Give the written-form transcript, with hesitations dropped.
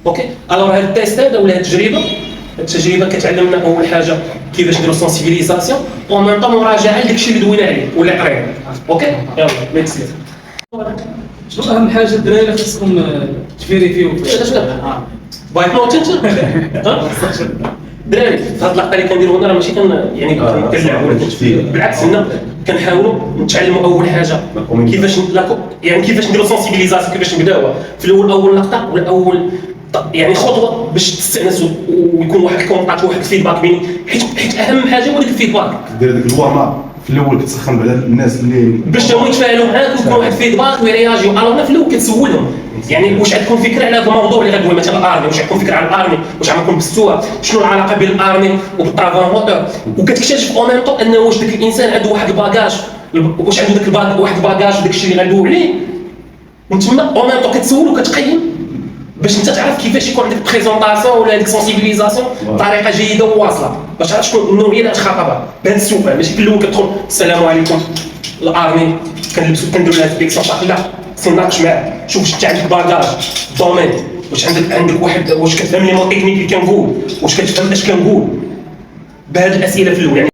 اوكي الوغ هاد التيست هذا ولا هاد التجربه كتعلمنا اول حاجه كيفاش نديرو سونسيبيليزاسيون و ميم طون مراجعه لداكشي اللي دوينا عليه ولا قرينا. اوكي يلا ميرسي. شنو اهم حاجه الدراري اللي خصكم تفيريفيو بايت نوت انت دراري في هاد اللقطه اللي كنديرو هنا راه ماشي يعني كنلعبوا ولا كنتفيروا، بالعكس هنا كنحاولوا نتعلموا اول حاجه كيفاش يعني كيفاش نديروا سونسيبيليزاسيون، كيفاش نبداوها في الاول اول لقطه ولا اول يعني خطوه باش تستانسوا ويكون واحد الكونتاكت واحد الفيدباك بيني، حيت اهم حاجه هو ديك الفيدباك. دير ديك الورم في الاول كتسخن على الناس اللي باش هما يتفاعلوا معاك ويكون واحد الفيدباك ويرياجيو. الوغ في الاول كتسولهم يعني واش عندكم فكره على هذا الموضوع اللي غندوي مثلا الارمي، واش عندكم فكره على الارمي، واش عمركم بستوها، شنو العلاقه بين الارمي وبالطرافون موتور، وكتكتشف اون ميم طون انه واش داك الانسان عنده واحد الباكاج، واش عنده داك واحد الباكاج وداك الشيء اللي غندوي عليه، وتما اون ميم طون كتسول وكتقيم باش انت تعرف كيفاش يكون عندك بريزونطاسيون ولا ديك سونسيبيليزاسيون بطريقه جيده وواصله باش تعرف شكون النوعيه اللي غتخاطبها بهذا السؤال. ماشي في الاول كتدخل السلام عليكم الارمي كنديروا لها سبيكسيون لا خصني نناقش معاك شوف واش انت عندك باكاج دومين، واش عندك واحد، واش كتفهم لي مون تكنيك اللي كنقول، واش كتفهم اش كنقول بهذه الاسئله في الاول يعني.